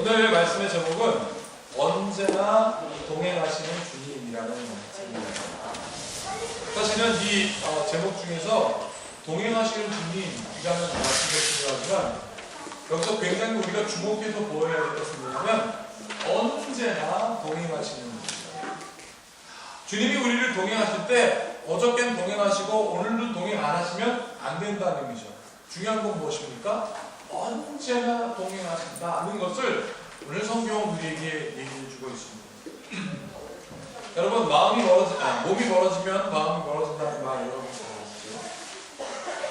오늘 말씀의 제목은 언제나 동행하시는 주님이라는 제목입니다. 사실은 이 제목 중에서 동행하시는 주님이라는 말씀이 중요하지만 여기서 굉장히 우리가 주목해서 보아야 될 것은 뭐냐면 언제나 동행하시는 주님. 주님이 우리를 동행하실 때 어저께는 동행하시고 오늘도 동행 안 하시면 안 된다는 의미죠. 중요한 건 무엇입니까? 언제나 동행하신다는 것을 오늘 성경은 우리에게 얘기해주고 있습니다. 여러분 몸이 멀어지면 마음이 멀어진다는 말 여러분 잘 아시죠?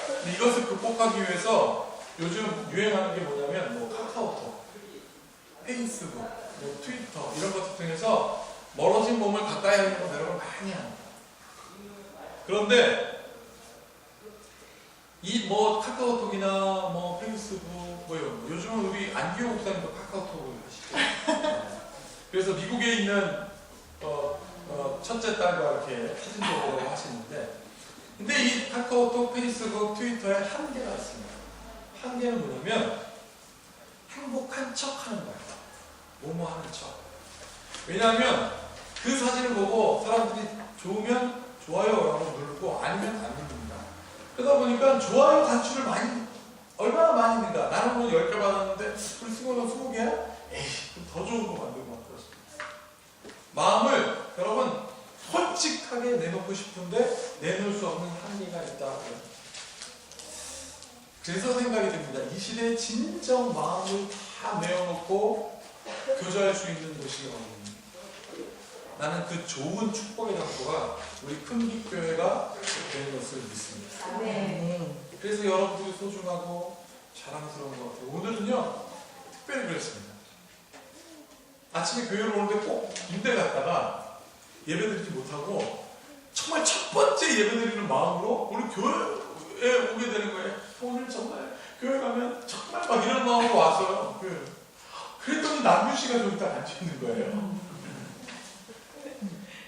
근데 이것을 극복하기 위해서 요즘 유행하는 게 뭐냐면 카카오톡, 페이스북, 트위터 이런 것들 통해서 멀어진 몸을 가까이 하는 것 여러분 많이 합니다. 그런데 이 카카오톡이나 페이스북 이런 거 요즘은 우리 안기호 목사님도 카카오톡을 하시죠. 그래서 미국에 있는 첫째 딸과 이렇게 사진적으로 하시는데, 근데 이 카카오톡, 페이스북, 트위터에 한계가 있습니다. 한계는 뭐냐면 행복한 척 하는 거예요. 뭐뭐 하는 척. 왜냐하면 그 사진을 보고 사람들이 좋으면 좋아요라고 누르고 아니면 안 누릅니다. 그러다 보니까 좋아요 단추를 얼마나 많이 넣는가. 나는 10개 받았는데 우리 승호는 20개야? 에이, 더 좋은 거 만들고 막 그렇습니다. 마음을 여러분 솔직하게 내놓고 싶은데 내놓을 수 없는 한계가 있다. 그래서 생각이 듭니다. 이 시대에 진정 마음을 다 내어놓고 교제할 수 있는 곳이 어디입니까? 나는 그 좋은 축복의 장소가 우리 큰빛교회가 되는 것을 믿습니다. 그래서 여러분들이 소중하고 자랑스러운 것 같아요. 오늘은요 특별히 그랬습니다. 아침에 교회로 오는데 꼭 군대 갔다가 예배드리지 못하고 정말 첫 번째 예배드리는 마음으로 오늘 교회에 오게 되는 거예요. 오늘 정말 교회 가면 정말 막 이런 마음으로 왔어요. 그랬더니 남규 씨가 좀 이따 앉아 있는 거예요.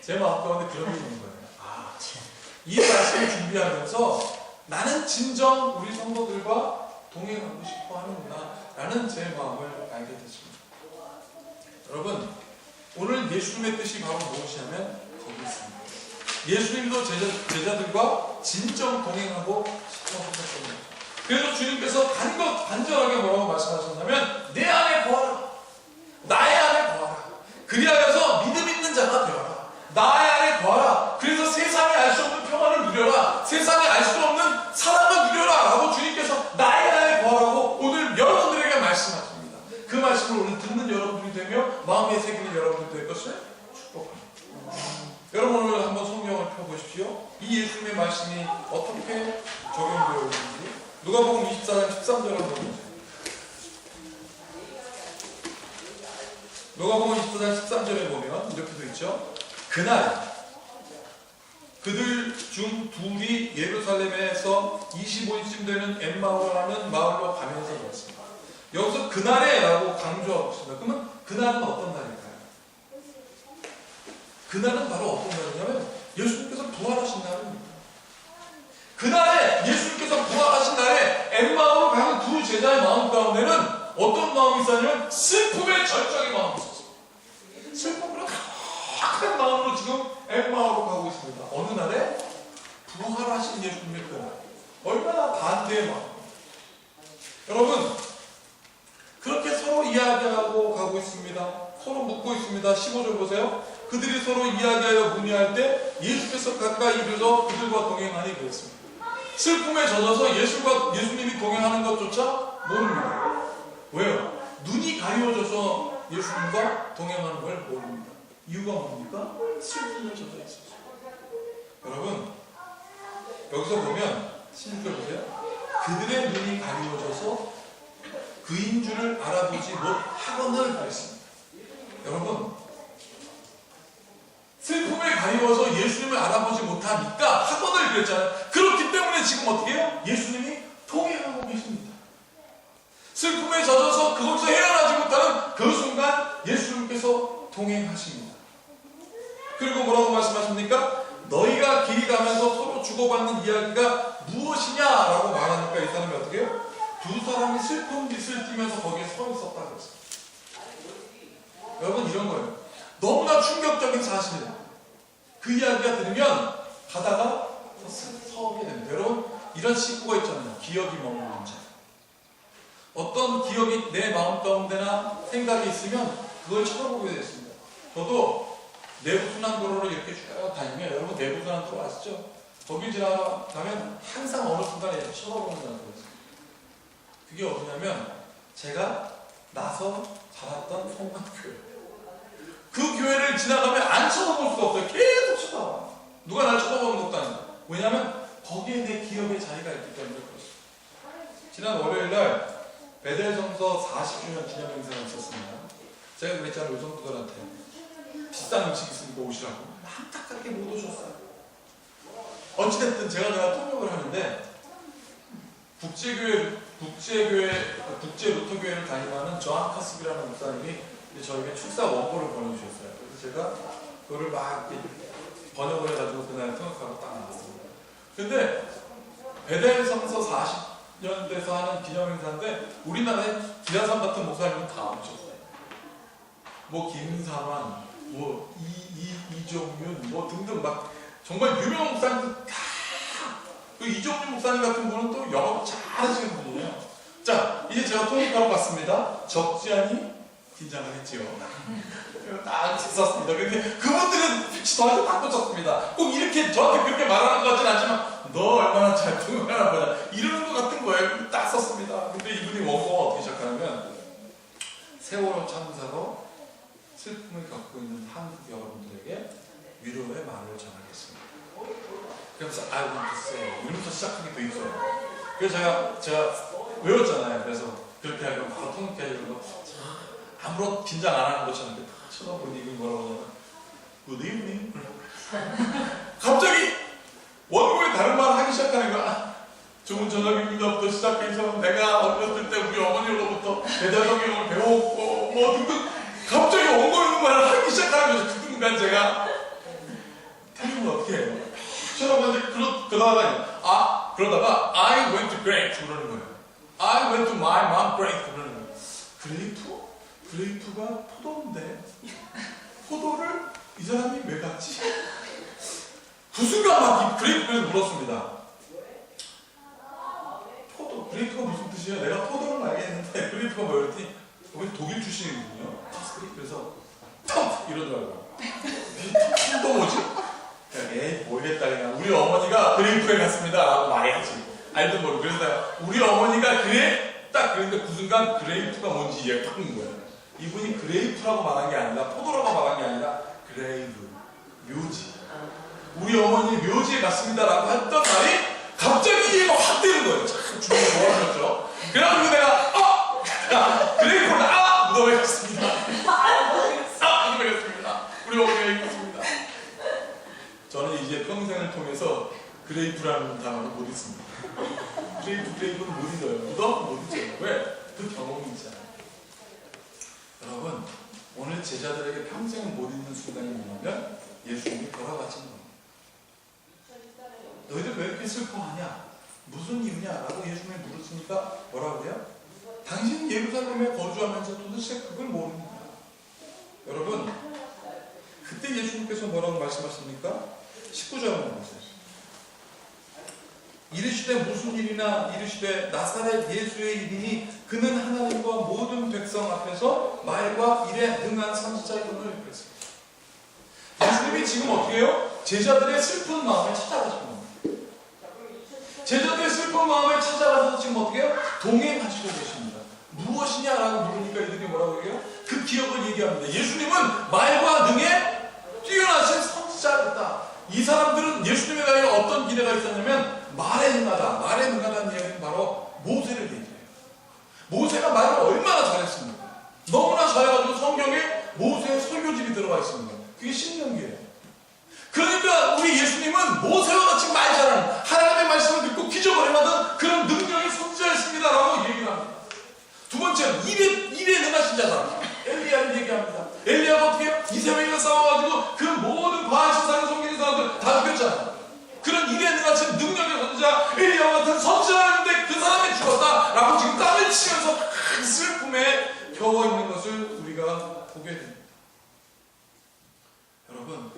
제 마음 가운데 그런 게 있는 거예요. 이 말씀을 준비하면서 나는 진정 우리 성도들과 동행하고 싶어 하는구나 라는 제 마음을 알게 됐습니다. 여러분, 오늘 예수님의 뜻이 바로 무엇이냐면 거기 있습니다. 예수님도 제자들과 진정 동행하고 싶어 하셨던 거죠. 그래서 주님께서 간절하게 뭐라고 말씀하셨냐면 내 안에 거하라, 나의 안에 거하라, 그리하여서 믿음 있는 자가 되어라, 나의 안에 거하라. 그래서 세상에 알 수 없는 평안을 누려라, 세상에 알 수 없는 사랑을 누려라 라고 주님께서 나의 안에 거하라고 오늘 여러분들에게 말씀하십니다. 그 말씀을 오늘 듣는 여러분들이 되며 마음에 새기는 여러분들이 될 것을 축복합니다. 여러분 오늘 한번 성경을 펴보십시오. 이 예수님의 말씀이 어떻게 적용되어 있는지 누가복음 24장 13절을 한번 보세요. 누가복음 24장 13절에 보면 이렇게 되어 있죠. 그날 그들 중 둘이 예루살렘에서 25일쯤 되는 엠마오라는 마을로 가면서 그렇습니다. 여기서 그날에 라고 강조하고 있습니다. 그러면 그날은 어떤 날일까요? 그날은 바로 어떤 날이냐면 예수님께서 부활하신 날입니다. 그날에 예수님께서 부활하신 날에 엠마오로 가는 두 제자의 마음 가운데는 어떤 마음이 있었냐면 슬픔의 절정의 마음이 있었어요. 슬픔으로 큰 마음으로 지금 엠마오로 가고 있습니다. 어느 날에 부활하신 예수님의 그날. 얼마나 반대의 마음. 여러분 그렇게 서로 이야기하고 가고 있습니다. 서로 묻고 있습니다. 15절 보세요. 그들이 서로 이야기하여 문의할 때 예수께서 가까이 이르러 그들과 동행하니 그랬습니다. 슬픔에 젖어서 예수님이 동행하는 것조차 모릅니다. 왜요? 눈이 가려워져서 예수님과 동행하는 걸 모릅니다. 이유가 뭡니까? 슬픔에 젖어 있어서. 여러분 여기서 보면 16절 보세요. 그들의 눈이 가리워져서 그인 줄을 알아보지 못하거늘 그랬습니다. 여러분 슬픔에 가리워서 예수님을 알아보지 못하니까 하거늘 그랬잖아요. 그렇기 때문에 지금 어떻게 해요? 예수님이 동행하고 계십니다. 슬픔에 젖어서 그것을 헤어나지 못하는 그 순간 예수님께서 동행하십니다. 그리고 뭐라고 말씀하십니까? 너희가 길이 가면서 서로 주고받는 이야기가 무엇이냐라고 말하니까 이 사람이 어떻게 해요? 두 사람이 슬픈 빛을 띠면서 거기에 서 있었다 그랬어요. 여러분 이런 거예요. 너무나 충격적인 사실이에요. 그 이야기가 들으면 가다가 서게 됩니다. 여러분 이런 식구가 있잖아요. 기억이 머무는 문제. 어떤 기억이 내 마음 가운데나 생각이 있으면 그걸 쳐다보게 됐습니다. 저도 내부순환도로를 이렇게 쭉 다니면 여러분 내부순환도로 아시죠? 거기 지나가면 항상 어느 순간에 이렇게 쳐다보는 사람이 있어요. 그게 어디냐면 제가 나서 자랐던 성만교회. 그 교회를 지나가면 안 쳐다볼 수가 없어요. 계속 쳐다봐. 누가 날 쳐다보는 것도 아니고. 왜냐하면 거기에 내 기억의 자리가 있기 때문에 그렇습니다. 지난 월요일날 베델성서 40주년 기념 행사가 있었습니다. 제가 그랬잖아요. 요성도들한테 비싼 음식 있으니까 오시라고. 안타깝게 못 오셨어요. 어찌됐든 제가 통역을 하는데 국제루터교회를 다니는 저한 카스비라는 목사님이 저에게 축사 원고를 보내주셨어요. 그래서 제가 그거를 막 번역을 해가지고 그날 통역하고 딱 나왔습니다. 근데 베델성서 40년 돼서 하는 기념행사인데 우리나라에 기라산 같은 목사님은 다 오셨어요. 뭐 김사만, 뭐 이종윤, 뭐 등등 막 정말 유명한 목사님들 다. 그 이종윤 목사님 같은 분은 또 영어 잘하시는 분이에요. 자, 이제 제가 통역하러 갔습니다. 적지 않이 긴장을 했지요. 딱 썼습니다. 근데 그분들은 저한테 딱 붙였습니다. 꼭 이렇게 저한테 그렇게 말하는 것 같지는 않지만 너 얼마나 잘 통역하나 보자 이러는 것 같은 거예요. 딱 썼습니다. 근데 이분이 원고가 어떻게 시작하냐면 세월호 참사로 슬픔을 겪고 있는 한국 여러분들에게 위로의 말을 전하겠습니다. 그래서 I want to say 이러면서 시작하게 돼 있어요. 그래서 제가 외웠잖아요. 그래서 그렇게 하고 바로 통역해주고 아무런 긴장 안 하는 것처럼 딱 쳐다보니 이건 뭐라고 하냐면 Good evening. 갑자기 원고에 다른 말을 하기 시작하는 거야. 좋은 저녁입니다부터 시작해서 내가 어렸을 때 우리 어머니로부터 대대성경을 배웠고 뭐 등등 갑자기 원고 있는 말을 하기 시작하는 거죠. 그 순간 제가 틀리면 어떻게 해요? 쳐다보는데 그러다가 I went to grape 그러는 거예요. I went to my mom grape 그러는 거예요. 그레이프? 그레이프가 포도인데 포도를 이 사람이 왜 갔지? 그 순간 막 그레이프에서 물었습니다. 포도, 그레이프가 무슨 뜻이야? 내가 포도를 알겠는데 그레이프가 뭐였더니 독일 출신이거든요. 그래서 텅! 이러더라고요. 텅도 뭐지? 에이 모르겠다 그냥 우리 어머니가 그레이프에 갔습니다 라고 말해야지. 알든 모르고. 그래서 우리 어머니가 그래? 딱 그랬는데 그 순간 그레이프가 뭔지 이해가 딱 온 거예요. 이분이 그레이프라고 말한 게 아니라 포도라고 말한 게 아니라 그레이브, 묘지. 우리 어머니 묘지에 갔습니다 라고 했던 말이 갑자기 이해가 확 되는 거예요. 참 주먹을 좋아하셨죠. 그래가지고 내가 그레이프를 무덤에 갔습니다. 무덤에 갔습니다. 우리 어머니가 갔습니다. 저는 이제 평생을 통해서 그레이프라는 단어를 못 잊습니다. 그레이프는 못 잊어요. 무덤 못 잊어요. 왜? 그 경험이 있잖아요. 여러분 오늘 제자들에게 평생을 못 잊는 순간이 뭐냐면 예수님이 돌아가신 겁니다. 너희들 왜 이렇게 슬퍼하냐? 무슨 이유냐? 라고 예수님이 물었으니까 뭐라고 해요? 당신은 예루살렘에 거주하면서 도대체 그걸 모릅니다. 여러분 그때 예수님께서 뭐라고 말씀하십니까? 19절을 보세요. 이르시되 무슨 일이나 이르시되 나사렛 예수의 일이니 그는 하나님과 모든 백성 앞에서 말과 일에 능한 선지자이거늘 그랬습니다. 예수님이 지금 어떻게 해요? 제자들의 슬픈 마음을 찾아가신 겁니다. 제자들의 슬픈 마음을 찾아가서 지금 어떻게 해요? 동행하시고 계십니다. 무엇이냐라고 물으니까 이들이 뭐라고 해요? 그 기억을 얘기합니다. 예수님은 말과 능에 뛰어나신 선지자였다. 이 사람들은 예수님에 대해 어떤 기대가 있었냐면 말에 능하다는 이야기는 바로 모세를 얘기해요. 모세가 말을 얼마나 잘했습니까? 너무나 잘해가지고 성경에 모세의 설교집이 들어가 있습니다. 그게 신명기예요. 그러니까 우리 예수님은 모세와 같이 말 잘하는 하나님의 말씀을 듣고 기적을 행하던 그런 능력의 선지자였습니다라고 얘기를 합니다. 두 번째는 일에 능하신 자다. 엘리야를 얘기합니다. 엘리야가 어떻게 해요? 이세벨과 싸워가지고 그 모든 바알 신상을 섬기는 사람들 다 죽였잖아요. 그런 일에 능하신 능력의 선지자 엘리야와 같은 선지자였는데 그 사람이 죽었다라고 지금 땀을 치면서 큰 슬픔에 겨워 있는 것을 우리가 보게 됩니다. 여러분,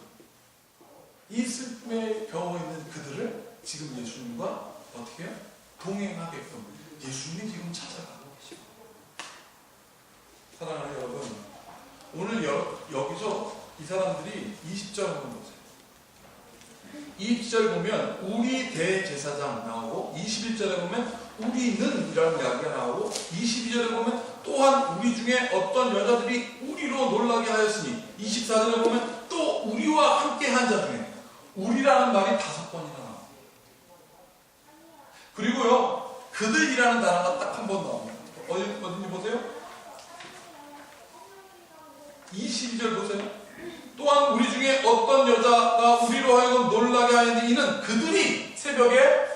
이 슬픔에 겨워 있는 그들을 지금 예수님과 어떻게 해요? 동행하게끔 예수님이 지금 찾아가고 계시고. 사랑하는 여러분, 오늘 여기서 이 사람들이 20절 한번 보세요. 20절 보면 우리 대제사장 나오고, 21절에 보면 우리는 이라는 이야기가 나오고, 22절에 보면 또한 우리 중에 어떤 여자들이 우리로 놀라게 하였으니, 24절에 보면 또 우리와 함께 한 자 중에 우리라는 말이 5번이나 나옵니다. 그리고요, 그들이라는 단어가 딱 한 번 나옵니다. 어딘지 보세요. 22절 보세요. 또한 우리 중에 어떤 여자가 우리로 하여금 놀라게 하였는데 이는 그들이 새벽에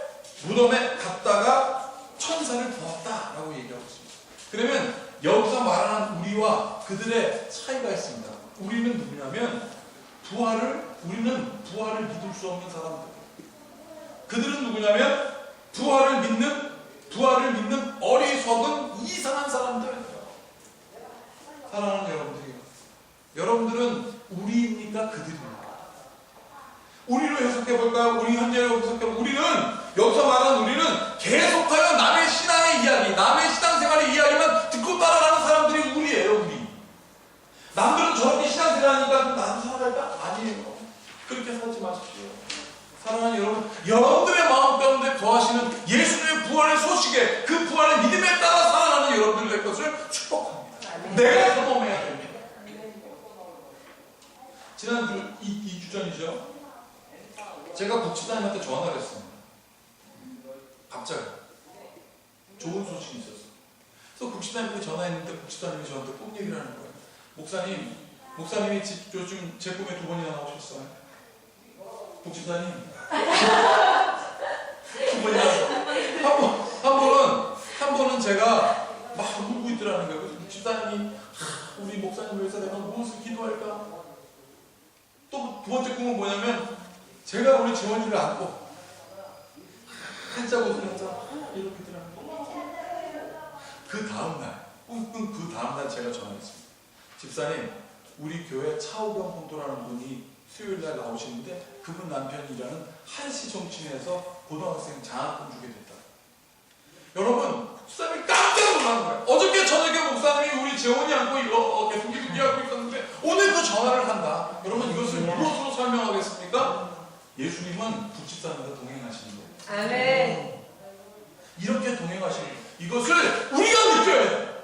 무덤에 갔다가 천사를 보았다라고 얘기하고 있습니다. 그러면 여기서 말하는 우리와 그들의 차이가 있습니다. 우리는 누구냐면 우리는 부활을 믿을 수 없는 사람들. 그들은 누구냐면 부활을 믿는 어리석은 이상한 사람들. 사랑하는 여러분들은 우리입니까? 그들입니까? 우리로 해석해볼까요? 우리 현재로 해석해볼까요? 우리는, 여기서 말하는 우리는 계속하여 남의 신앙의 이야기, 남의 신앙생활의 이야기만 듣고 따라가는 사람들이 우리예요, 우리. 남들은 저렇게 신앙생활하니까 나도 살아갈까? 아니에요. 그렇게 살지 마십시오. 사랑하는 여러분, 여러분들의 마음 가운데 거하시는 예수님의 부활의 소식에, 그 부활의 믿음에 따라 살아가는 여러분들 될 것을 축복합니다. 내가 경험해야 됩니다. 지난 2주 전이죠. 제가 국지사님한테 전화를 했습니다. 갑자기 좋은 소식이 있었어요. 그래서 국지사님한테 전화했는데 국지사님이 저한테 꼭 얘기를 하는 거예요. 목사님이 요즘 제 꿈에 2번이나 나오셨어요. 국지사님 2번이나. 한 번은 제가 막 울고 있더라는 거예요. 그래서 국지사님이 우리 목사님 위해서 내가 무엇을 기도할까? 또 2번째 꿈은 뭐냐면 제가 우리 지원이를 안고 한짝 웃으면서 이렇게 들어가는 거예요. 그 다음날 꿈꾼 그 다음날 제가 전화했습니다. 집사님, 우리 교회 차우경 본도라는 분이 수요일날 나오시는데 그분 남편이 일하는 한시 정치인에서 고등학생 장학금 주게 됐다. 여러분, 목사님이 깜짝 놀란 거예요. 어저께 저녁에 목사님이 우리 재원이 안고 계속 기도하고 있었는데 오늘 그 전화를 한다. 여러분, 이것을 무엇으로 설명하겠습니까? 예수님은 국집사님과 동행하시는 거예요. 아멘. 이렇게 동행하시는 거예요. 이것을 우리가 느껴야 돼요.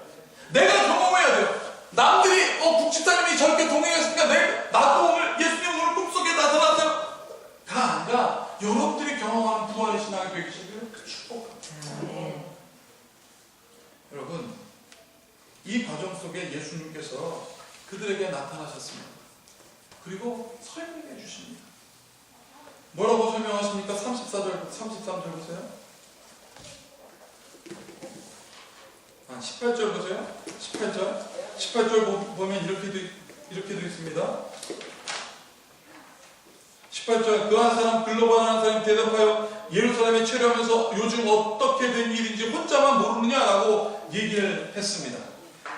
내가 경험해야 돼요. 남들이 국집사님이 저렇게 동행했으니까 나도 오늘 예수님 오늘 꿈속에 나타났어요. 다 아니라 여러분들이 경험하는 부활의 신앙이 되시기를 축복합니다. 여러분, 이 과정 속에 예수님께서 그들에게 나타나셨습니다. 그리고 설명해 주십니다. 뭐라고 설명하십니까? 34절, 33절 보세요. 18절 보세요. 18절 보면 이렇게 되어 있습니다. 18절, 그 한 사람 글로바 하는 사람이 대답하여 예루살렘에 체류하면서 요즘 어떻게 된 일인지 혼자만 모르느냐라고 얘기를 했습니다.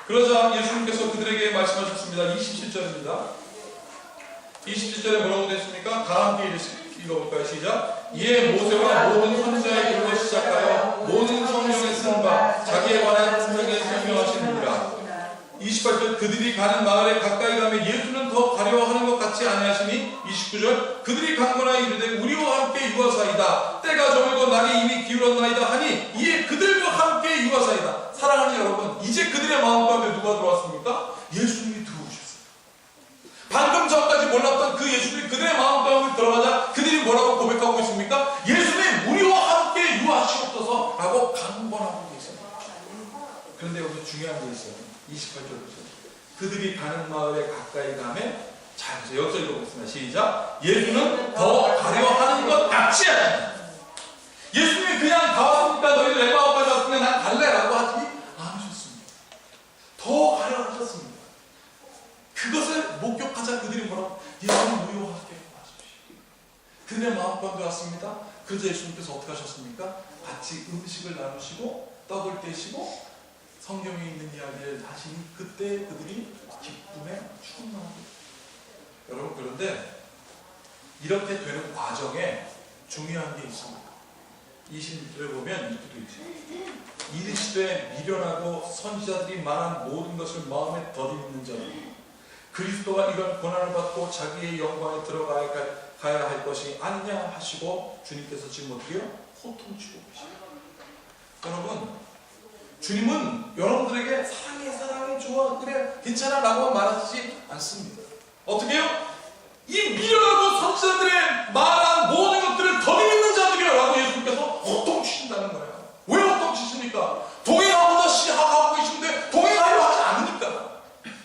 그러자 예수님께서 그들에게 말씀하셨습니다. 27절입니다. 27절에 뭐라고 되어 다 함께 읽어볼까요? 시작. 이에 모세와 모든 선지자의 기록을 시작하여 모든 성경에 쓴 바 자기에 관한 분명히 설명하시느니라. 28절, 그들이 가는 마을에 가까이 가면 예수는 더 가려워하는 것 같지 아니하시니. 29절, 그들이 강건하여 이르되 우리와 함께 유하사이다. 때가 저물고 날이 이미 기울었나이다 하니 이에 그들과 함께 유하사이다. 사랑하는 여러분, 이제 그들의 마음 가운데 누가 들어왔습니까? 예수님이 들어오셨어요. 방금 전까지 몰랐던 그 예수님이 그들의 마음 가운데 들어가자 그들이 뭐라고 고백하고 있습니까? 예수님, 우리와 함께 유하시옵소서 라고 강권하고 계십니다. 그런데 여기서 중요한 게 있어요. 28절 보세요. 그들이 가는 마을에 가까이 가면, 자, 여기서 읽어보겠습니다. 시작. 예수는 더 가려하는 것 같지 않습니다. 예수님이 그냥 다 왔으니까 너희들 에마오까지 왔으니까 난 갈래라고 하지 않으셨습니다. 더 가려하셨습니다. 그것을 목격하자 그들이 뭐라고? 예수님 우리와 함께 하십시오. 그들의 마음 가운데 왔습니다. 그래서 예수님께서 어떻게 하셨습니까? 같이 음식을 나누시고 떡을 떼시고 성경에 있는 이야기를 하시니 그때 그들이 기쁨에 충만하고 여러분, 그런데 이렇게 되는 과정에 중요한 게 있습니다. 26절에 보면 이렇게 되어 있죠. 이르시되 미련하고 선지자들이 말한 모든 것을 마음에 더듬는 자는 그리스도가 이런 고난을 받고 자기의 영광에 들어가야 할 것이 아니냐 하시고 주님께서 지금 어떻게 해요? 호통치고 계십니다. 여러분, 주님은 여러분들에게 사랑해 좋아 그래 괜찮아 라고 말하지 않습니다. 어떻게 해요? 이 미련하고 선지자들의 말한 모든 것들을 더듬는 자들이요 라고 예수님께서 호통치신다는 거예요. 왜 호통치십니까? 동행하고자 시하고 계신데 동행하려고 하지 않으니까,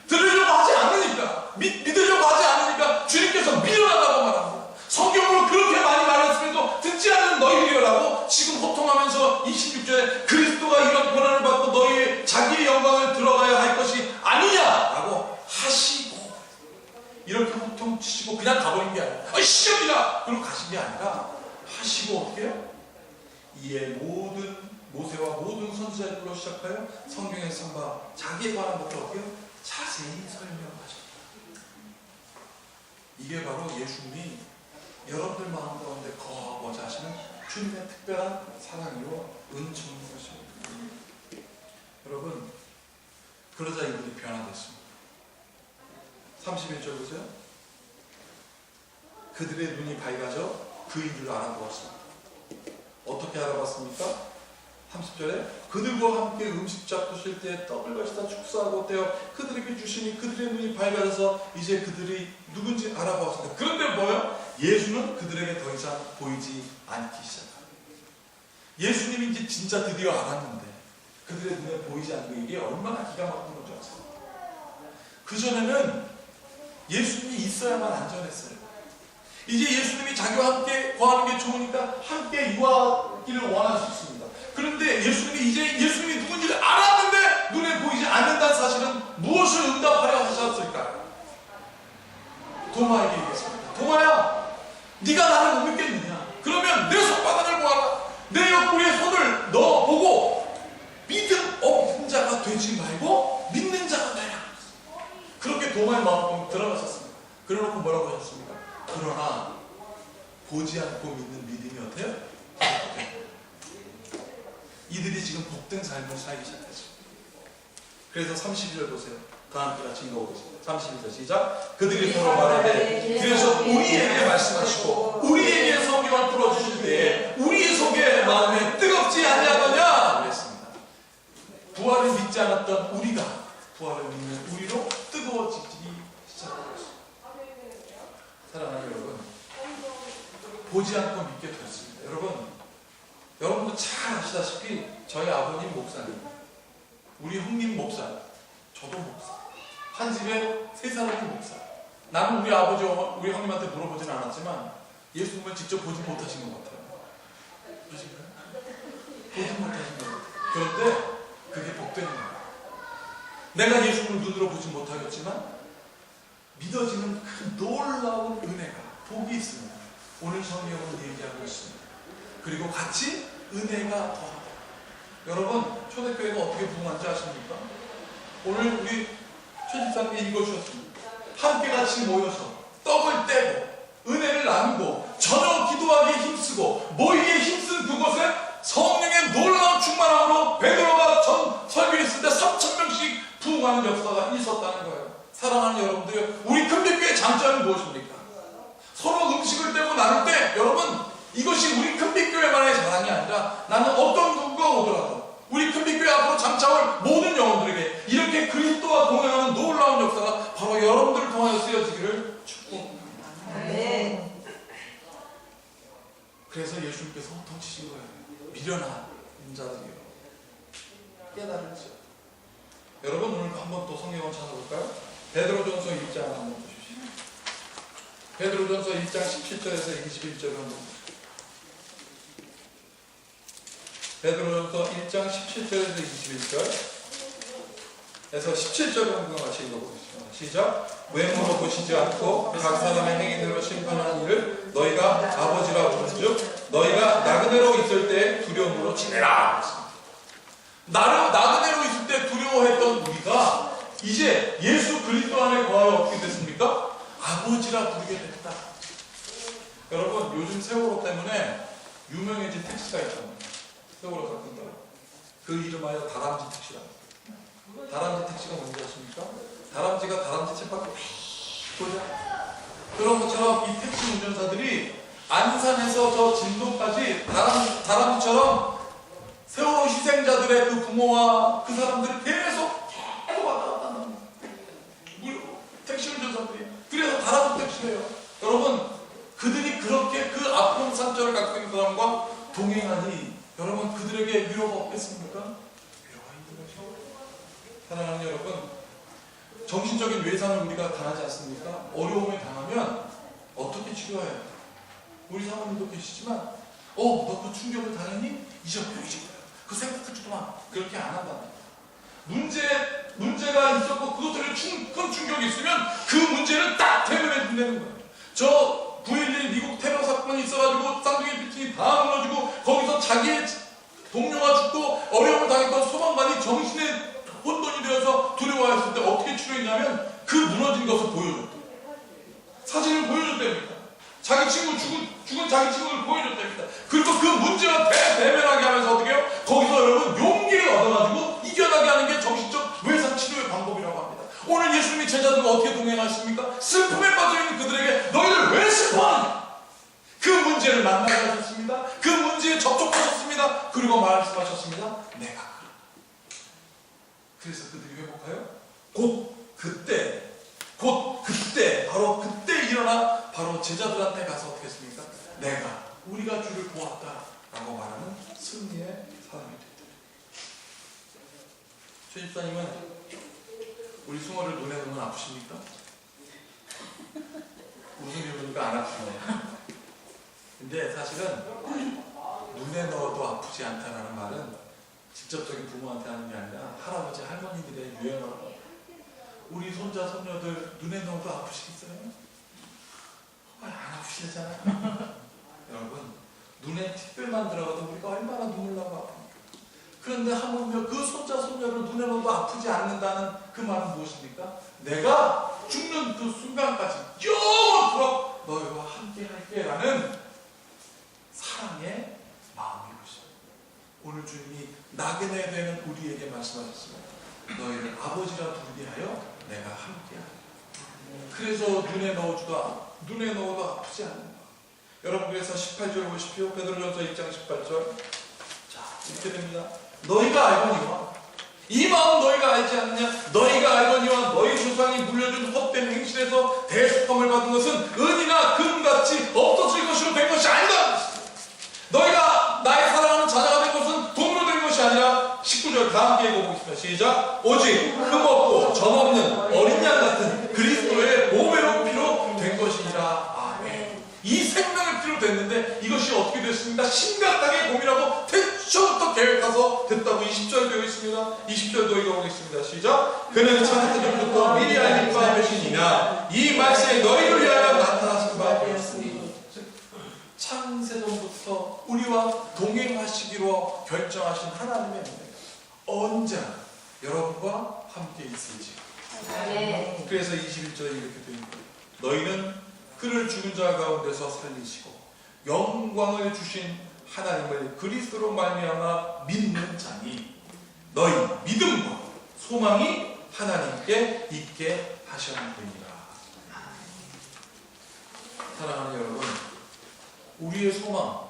들으려고 하지 않으니까, 믿으려고 하지 않으니까 주님께서 미련하다고 말합니다. 성경으로 그렇게 많이 말했음에도 듣지 않는 너희들이라고 지금 호통하면서 26절에 그리스도가 이런 고난을 받고 너희의 자기의 영광을 들어가야 할 것이 아니냐라고 하시고, 이렇게 호통치시고 그냥 가버린 게 아니라 시험이다 그러고 가신 게 아니라 하시고 어떻게 해요? 이에 모세와 모든 선지자들로 시작하여 성경에 쓴 바 자기에 관한 것을 어떻게 해요? 자세히 설명하셨다. 이게 바로 예수님이 여러분들 마음 가운데 거하고자 하시는 주님의 특별한 사랑이요 은총인 것입니다. 여러분, 그러자 이분이 변화됐습니다. 31절 보세요. 그들의 눈이 밝아져 그인 줄 알아보았습니다. 어떻게 알아봤습니까? 30절에 그들과 함께 음식 잡수실 때 떡을 가시다 축사하고 떼어 그들에게 주시니 그들의 눈이 밝아져서 이제 그들이 누군지 알아보았습니다. 그런데 뭐요? 예수는 그들에게 더 이상 보이지 않기 시작합니다. 예수님이 이제 진짜 드디어 알았는데 그들의 눈에 보이지 않고, 이게 얼마나 기가 막힌 건지 아세요? 그전에는 예수님이 있어야만 안전했어요. 이제 예수님이 자기와 함께 거하는 게 좋으니까 함께 유하기를 원하셨습니다. 그런데 예수님이 이제 예수님이 누군지를 알았는데 눈에 보이지 않는다는 사실은 무엇을 응답하려 하셨을까요? 도마에게 얘기했습니다. 도마야, 네가 나를 못 믿겠느냐? 그러면 내 손바닥을 보아라. 내 옆구리에 손을 넣어보고 믿음 없는 자가 되지 말고 믿는 자가 되라. 그렇게 도마의 마음으로 들어가셨습니다. 그래놓고 뭐라고 하셨습니까? 그러나 보지 않고 믿는 믿음이 어때요? 이들이 지금 복된 삶을 살기 시작했죠. 그래서 32절 보세요. 다 함께 같이 읽어보겠습니다. 32절 시작. 그들이 서로 말하되 그래서 우리에게 말씀하시고 우리에게 성경을 풀어주실 때에 우리의 속에 마음에 뜨겁지 아니하더냐 그랬습니다. 부활을 믿지 않았던 우리가 부활을 믿는 우리로 뜨거워지기 시작했습니다. 사랑하는 여러분, 보지 않고 믿게 됐습니다. 여러분도 잘 아시다시피 저희 아버님 목사님, 우리 형님 목사, 저도 목사, 한 집에 세 사람이 목사. 나는 우리 아버지, 우리 형님한테 물어보진 않았지만 예수님을 직접 보지 못하신 것 같아요. 그러신가요? 보지 못하신 것 같아요. 그런데 그게 복된 거예요. 내가 예수님을 눈으로 보지 못하겠지만 믿어지는 그 놀라운 은혜가, 복이 있습니다. 오늘 성경은 얘기하고 있습니다. 그리고 같이 은혜가 더하다. 여러분, 초대교회가 어떻게 부흥한지 아십니까? 오늘 우리 최집사님이 읽어주셨습니다. 함께 같이 모여서 떡을 떼고 은혜를 나누고 저녁 기도하기에 힘쓰고 모이기에 힘쓴 그곳에 성령의 놀라운 충만함으로 베드로가 전 설교했을 때 3,000명씩 부흥하는 역사가 있었다는 거예요. 사랑하는 여러분들, 우리 큰빛교회의 장점은 무엇입니까? 서로 음식을 떼고 나눌 때 여러분, 이것이 우리 큰빛교회만의 자랑이 아니라 나는 어떤 누구가 오더라도 우리 큰빛교회 앞으로 장차올 모든 영혼들에게 이렇게 그리스도와 동행하는 놀라운 역사가 바로 여러분들을 통하여 쓰여지기를 축복합니다. 네. 그래서 예수님께서 호통치신 거예요. 미련한 자들이요, 깨달을지어다. 여러분, 오늘 한번 또 성경을 찾아볼까요? 베드로전서 1장 한번 보십시오. 베드로전서 1장 17절에서 21절을 한번 보십시오. 베드로전서 1장 17절에서 21절에서 17절을 한번 같이 읽어보겠습니다. 시작. 외모로 보시지 않고 각 사람의 행위대로 심판하는 일을 너희가 아버지라 부른즉 너희가 나그네로 있을 때 두려움으로 지내라. 나그네로 있을 때 두려워했던 우리가 이제 예수 그리스도 안에 거하여 어떻게 됐습니까? 아버지라 부르게 됐다. 여러분, 요즘 세월호 때문에 유명해진 택시가 있잖아요. 세월호 사건 때문에. 그 이름하여 다람쥐 택시라. 다람쥐 택시가 뭔지 아십니까? 다람쥐가 다람쥐 쳇바퀴 보자. 그런 것처럼 이 택시 운전사들이 안산에서 저 진도까지 다람쥐처럼 세월호 희생자들의 그 부모와 그 사람들이 계속 왔다 갔다 한다. 택시 운전사들이. 그래서 다람쥐 택시래요. 여러분, 그들이 그렇게 그 아픔 상처를 갖고 있는 사람과 동행하니 여러분, 그들에게 위로가 없겠습니까? 위로가 있는 것이죠. 사랑하는 여러분, 정신적인 외상을 우리가 당하지 않습니까? 어려움에 당하면 어떻게 치료해요? 우리 사모님도 계시지만 너 그 충격을 당했니? 잊어버려. 그 생각하지도 마. 그렇게 안 한다. 문제가 있었고 그것들에 큰 충격이 있으면 그 문제를 딱 대면해 준다는 거예요. 저 9.11 미국 테러 사건이 있어가지고 쌍둥이 빌딩이 다 무너지고 거기서 자기의 동료가 죽고 어려움을 당했던 소방관이 정신의 혼돈이 되어서 두려워했을 때 어떻게 치료했냐면 그 무너진 것을 보여줬대요. 사진을 보여줬답니다. 자기 친구 죽은 자기 친구를 보여줬답니다. 그리고 그 문제와 대면하게 하면서 어떻게 해요? 거기서 여러분 용기를 얻어가지고 이겨나게 하는 게 정신적 외상 치료의 방법이라고 합니다. 오늘 예수님이 제자들과 어떻게 동행하십니까? 슬픔에 빠져있는 그들에게 너희들 왜 슬퍼하니? 그 문제를 만나게 하셨습니다. 그 문제에 접촉하셨습니다. 그리고 말씀하셨습니다. 내가 그래. 그래서 그들이 회복하여 바로 그때 일어나 바로 제자들한테 가서 어떻게 했습니까? 우리가 주를 보았다 라고 말하는 승리의 사람이 됐다. 최 집사님은 우리 숭어를 눈에 넣으면 아프십니까? 웃음이 보니까 안 아프네요. 근데 사실은 눈에 넣어도 아프지 않다라는 말은 직접적인 부모한테 하는 게 아니라 할아버지 할머니들의 유행어라고. 우리 손자 손녀들 눈에 넣어도 아프시겠어요? 안 아프시잖아요. 여러분, 눈에 틱들만 들어가도 우리가 얼마나 눈물 나고 아픕니까? 그런데 하물며 그 손자 손녀를 눈에 넣어도 아프지 않는다는 그 말은 무엇입니까? 내가 죽는 그 순간까지 영원토록 너희와 함께 할게 라는 사랑의 마음이 것입니다. 오늘 주님이 나그네 되는 우리에게 말씀하셨습니다. 너희를 아버지라 부르게 하여 내가 함께 하리라. 그래서 눈에 넣어도 아프지 않는다. 여러분, 그래서 18절 보십시오. 베드로전서 1장 18절. 자, 이렇게 됩니다. 너희가 알거니와 이 마음 너희가 알지 않느냐? 너희가 알거니와 너희 조상이 물려준 헛된 행실에서 대속함을 받은 것은 은이나 금같이 없어질 것으로 된 것이 아니다. 너희가 나의 사랑하는 자녀가 된 것은 돈으로 된 것이 아니라 19절 다 함께 읽어보겠습니다. 시작. 오직 흠없고 점없는 어린 양 같은 그리스도의 보배로운 피로 된 것이니라. 아멘. 이 생명의 피로 됐는데 이것이 어떻게 됐습니까? 심각하게 고민하고 태초부터 계획해서 됐다고 20절 되어 있습니다. 20절도 읽어보겠습니다. 시작. 그는 창세 전부터 미리 알린 바 되시니라. 이 말씀에 너희를 위하여 나타나신 바 되었으니. 창세전부터 우리와 동행하시기로 결정하신 하나님의 은혜가 언제나 여러분과 함께 있을지. 네. 그래서 21절에 이렇게 됩니다. 너희는 그를 죽은 자 가운데서 살리시고 영광을 주신 하나님을 그리스도로 말미암아 믿는 자니 너희 믿음과 소망이 하나님께 있게 하셨느니라. 사랑하는 여러분, 우리의 소망,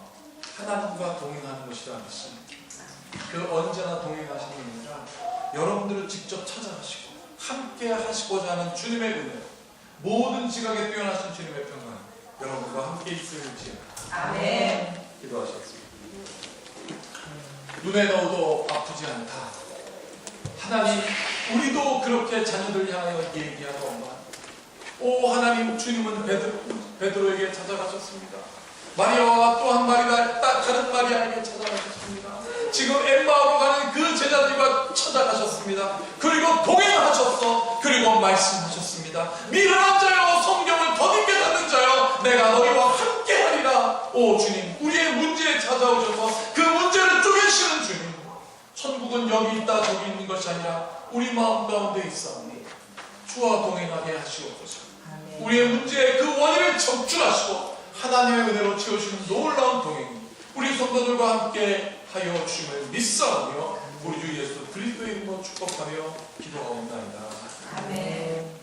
하나님과 동행하는 것이라 믿습니다. 그 언제나 동행하시는 분이라 여러분들을 직접 찾아가시고 함께 하시고자 하는 주님의 은혜, 모든 지각에 뛰어나신 주님의 평강, 여러분과 함께 있을지. 아멘. 기도하시겠습니다. 눈에 넣어도 아프지 않다. 하나님, 우리도 그렇게 자녀들 향하여 얘기하고 오 하나님, 주님은 베드로에게 찾아가셨습니다. 마리아와 또 한 마리가 다른 마리아에게 찾아가셨습니다. 지금 엠마오로 가는 그 제자들과 찾아가셨습니다. 그리고 동행하셨어. 그리고 말씀하셨습니다. 미련한 자여, 성경을 더듬게 닫는 자여, 내가 너희와 함께 하리라. 오 주님, 우리의 문제에 찾아오셔서 그 문제를 쪼개시는 주님, 천국은 여기 있다 저기 있는 것이 아니라 우리 마음 가운데 있사오니 주와 동행하게 하시옵소서. 우리의 문제의 그 원인을 적출하시고 하나님의 은혜로 채우시는 놀라운 동행 우리 성도들과 함께 하여 주심을 믿사오며 우리 주 예수 그리스도의 이름으로 축복하며 기도하옵나이다. 아멘.